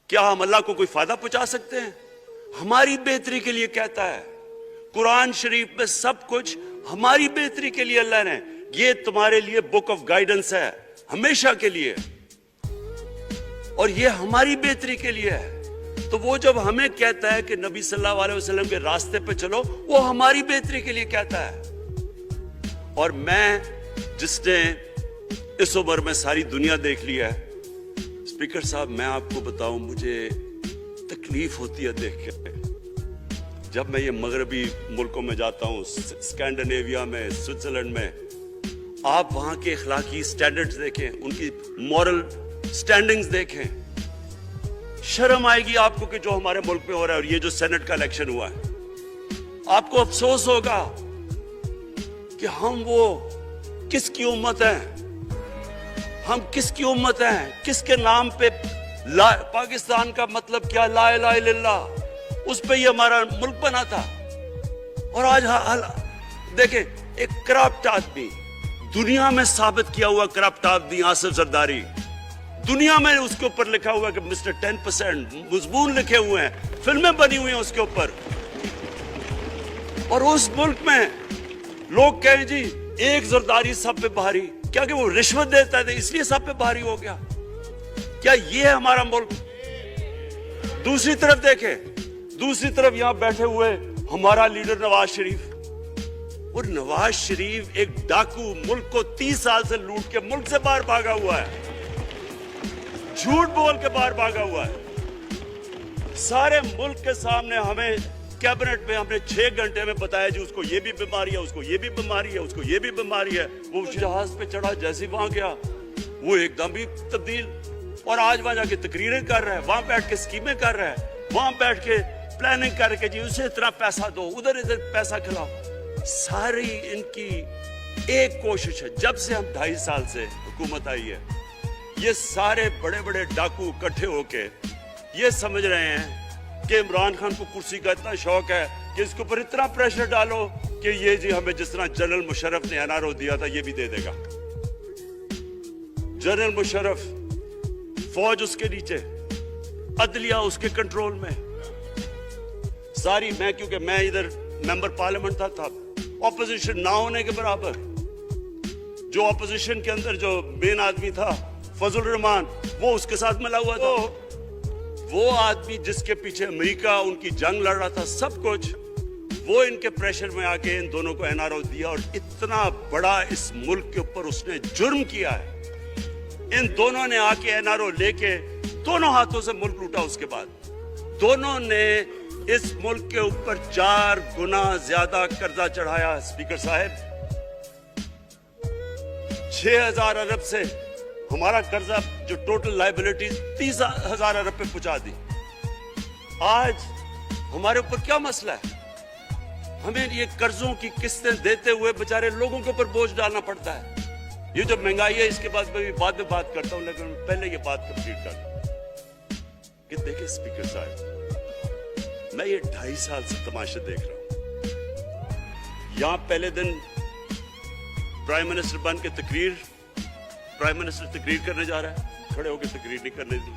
کیا ہم اللہ کو کوئی فائدہ پہنچا سکتے ہیں؟ ہماری بہتری کے لیے کہتا ہے قرآن شریف میں سب کچھ ہماری بہتری کے لیے اللہ نے، یہ تمہارے لیے بک آف گائیڈنس ہے ہمیشہ کے لیے، اور یہ ہماری بہتری کے لیے ہے۔ تو وہ جب ہمیں کہتا ہے کہ نبی صلی اللہ علیہ وسلم کے راستے پہ چلو، وہ ہماری بہتری کے لیے کہتا ہے۔ اور میں جس نے اس عمر میں ساری دنیا دیکھ لی ہے، اسپیکر صاحب میں آپ کو بتاؤں مجھے تکلیف ہوتی ہے دیکھ کے، جب میں یہ مغربی ملکوں میں جاتا ہوں، اسکینڈینیویا میں، سوئٹزرلینڈ میں، آپ وہاں کے اخلاقی سٹینڈرڈز دیکھیں، ان کی مورل سٹینڈنگز دیکھیں، شرم آئے گی آپ کو کہ جو ہمارے ملک میں ہو رہا ہے۔ اور یہ جو سینٹ کا الیکشن ہوا ہے، آپ کو افسوس ہوگا کہ ہم وہ کس کی امت ہیں، ہم کس کی امت ہیں، کس کے نام پہ پاکستان کا مطلب کیا، لا الہ الا اللہ، اس پہ یہ ہمارا ملک بنا تھا۔ اور آج دیکھیں ایک کرپٹ آدمی، دنیا میں ثابت کیا ہوا کرپٹ آدمی آصف زرداری، دنیا میں اس کے اوپر لکھا ہوا کہ مسٹر 10%، مضمون لکھے ہوئے ہیں، فلمیں بنی ہوئی ہیں اس کے اوپر، اور اس ملک میں لوگ کہیں جی ایک زرداری سب پہ بھاری، کیا کہ وہ رشوت دیتا ہے اس لیے سب پہ بھاری ہو گیا؟ کیا یہ ہے ہمارا ملک؟ دوسری طرف دیکھیں، دوسری طرف یہاں بیٹھے ہوئے ہمارا لیڈر نواز شریف، اور نواز شریف ایک ڈاکو، ملک کو 30 سال سے لوٹ کے ملک سے باہر بھاگا ہوا ہے، جھوٹ بول کے باہر بھاگا ہوا ہے۔ سارے ملک کے سامنے ہمیں کیبنٹ میں ہم نے 6 گھنٹے میں بتایا جی اس کو یہ بھی بیماری ہے، اس کو یہ بھی بیماری ہے، اس کو یہ بھی بیماری ہے۔ وہ جہاز پہ چڑھا، جیسے وہاں گیا وہ ایک دم ہی تبدیل، اور آج وہاں جا کے تقریریں کر رہا ہے، وہاں بیٹھ کے اسکیمیں کر رہا ہے، وہاں بیٹھ کے پلاننگ کر کے جی اسے اتنا پیسہ دو، ادھر پیسہ کھلاؤ۔ ساری ان کی ایک کوشش ہے، جب سے ہم 2.5 سال سے حکومت آئی ہے، یہ سارے بڑے بڑے ڈاکو اکٹھے ہو کے یہ سمجھ رہے ہیں کہ عمران خان کو کرسی کا اتنا شوق ہے کہ اس کے اوپر اتنا پریشر ڈالو کہ یہ جی ہمیں جس طرح جنرل مشرف نے این آر او دیا تھا یہ بھی دے دے گا۔ جنرل مشرف، فوج اس کے نیچے، عدلیہ اس کے کنٹرول میں، ساری میں کیونکہ میں ادھر ممبر پارلیمنٹ تھا اپوزیشن نہ ہونے کے برابر، جو اپوزیشن کے اندر جو مین آدمی تھا فضل الرحمان، وہ اس کے ساتھ ملا ہوا تھا، وہ آدمی جس کے پیچھے امریکہ ان کی جنگ لڑ رہا تھا، سب کچھ وہ ان کے پریشر میں آ کے ان دونوں کو این آر او دیا، اور اتنا بڑا اس ملک کے اوپر اس نے جرم کیا ہے۔ ان دونوں نے آ کے این آر او لے کے دونوں ہاتھوں سے ملک لوٹا، اس کے بعد دونوں نے اس ملک کے اوپر 4 گنا زیادہ قرضہ چڑھایا۔ اسپیکر صاحب 6,000 ارب سے ہمارا قرضہ جو ٹوٹل لائبلٹیز 30,000 ارب پہ پہنچا دی۔ آج ہمارے اوپر کیا مسئلہ ہے؟ ہمیں یہ قرضوں کی قسطیں دیتے ہوئے بیچارے لوگوں کے اوپر بوجھ ڈالنا پڑتا ہے۔ یہ جو مہنگائی ہے اس کے بعد میں بعد میں بات کرتا ہوں، لیکن پہلے یہ بات کمپلیٹ کر دوں کہ دیکھیں اسپیکر صاحب، میں یہ 2.5 سال سے تماشا دیکھ رہا ہوں۔ یہاں پہلے دن پرائم منسٹر بن کے پرائم منسٹر تقریر کرنے جا رہا ہے، کھڑے ہو کے تقریر نہیں کرنے دی۔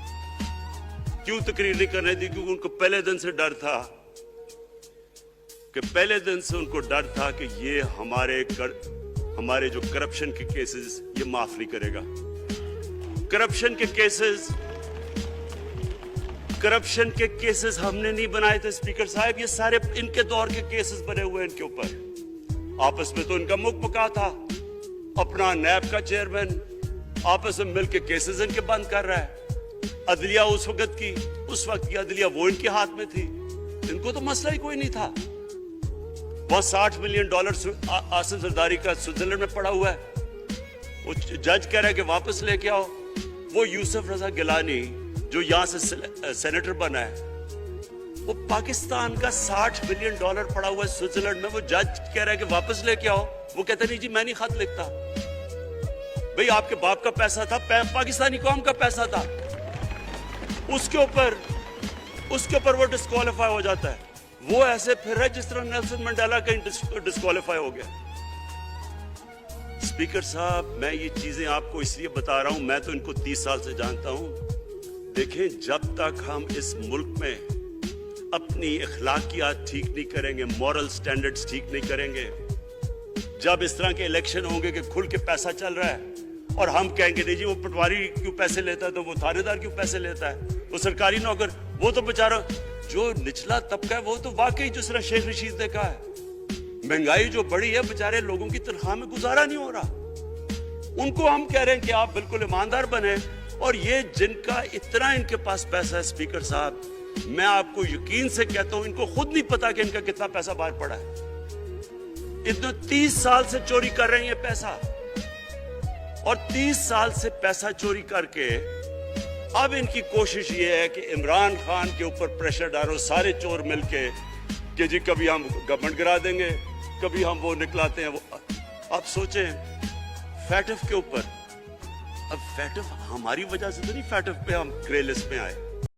کیوں تقریر نہیں کرنے دی؟ کیونکہ ان کو پہلے دن سے ڈر تھا کہ یہ ہمارے جو کرپشن کے کیسز یہ معاف نہیں کرے گا۔ کرپشن کے کیسز ہم نے نہیں بنائے تھے اسپیکر صاحب، یہ سارے ان کے دور کے کیسز بنے ہوئے ان کے اوپر۔ آپس میں تو ان کا مک پکا تھا، اپنا نیب کا چیئرمین آپس میں مل کے کیسز ان کے بند کر رہا ہے۔ عدلیہ اس وقت کی عدلیہ وہ ان کے ہاتھ میں تھی، ان کو تو مسئلہ ہی کوئی نہیں تھا۔ وہ $60 ملین آصف زرداری کا سوئٹزرلینڈ میں پڑا ہوا ہے، وہ جج کہہ رہا ہے کہ واپس لے کے آؤ۔ وہ یوسف رضا گیلانی جو یہاں سے سینیٹر بنا ہے، وہ پاکستان کا $60 ملین پڑا ہوا ہے سوئٹزرلینڈ میں، وہ جج کہہ رہا ہے کہ واپس لے کے آؤ۔ وہ کہتا نہیں جی میں نہیں خط لکھتا، بھئی آپ کے باپ کا پیسہ تھا، پاکستانی قوم کا پیسہ تھا، اس کے اوپر وہ ڈسکوالیفائی ہو جاتا ہے۔ وہ ایسے پھر رہا ہے جس طرح نیلسن منڈیلا کہیں ڈسکوالیفائی ہو گیا۔ اسپیکر صاحب میں یہ چیزیں آپ کو اس لیے بتا رہا ہوں، میں تو ان کو 30 سال سے جانتا ہوں، دیکھیں جب تک ہم اس ملک میں اپنی اخلاقیات ٹھیک نہیں کریں گے, مورل سٹینڈرڈز ٹھیک نہیں کریں گے, جب اس طرح کے الیکشن ہوں گے کہ کھل کے پیسہ چل رہا ہے اور ہم کہیں گے نہیں جی وہ پٹواری کیوں پیسے لیتا ہے, تو وہ تھانے دار کیوں پیسے لیتا ہے, وہ سرکاری نوکر, وہ تو بیچارہ جو نچلا طبقہ ہے وہ تو واقعی جس طرح شیخ رشید نے کہا ہے مہنگائی جو بڑی ہے بیچارے لوگوں کی تنخواہ میں گزارا نہیں ہو رہا. ان کو ہم کہہ رہے ہیں کہ آپ بالکل ایماندار بنیں, اور یہ جن کا اتنا ان کے پاس پیسہ ہے اسپیکر صاحب, میں آپ کو یقین سے کہتا ہوں ان کو خود نہیں پتا کہ ان کا کتنا پیسہ باہر پڑا ہے. اتنے 30 سال سے چوری کر رہے ہیں یہ پیسہ, اور 30 سال سے پیسہ چوری کر کے اب ان کی کوشش یہ ہے کہ عمران خان کے اوپر پریشر ڈالو سارے چور مل کے کہ جی کبھی ہم گورنمنٹ گرا دیں گے, کبھی ہم وہ نکلاتے ہیں وہ. آپ سوچیں فیٹف کے اوپر, اب فیٹف ہماری وجہ سے تو نہیں فیٹف پہ ہم گرے لسٹ میں آئے,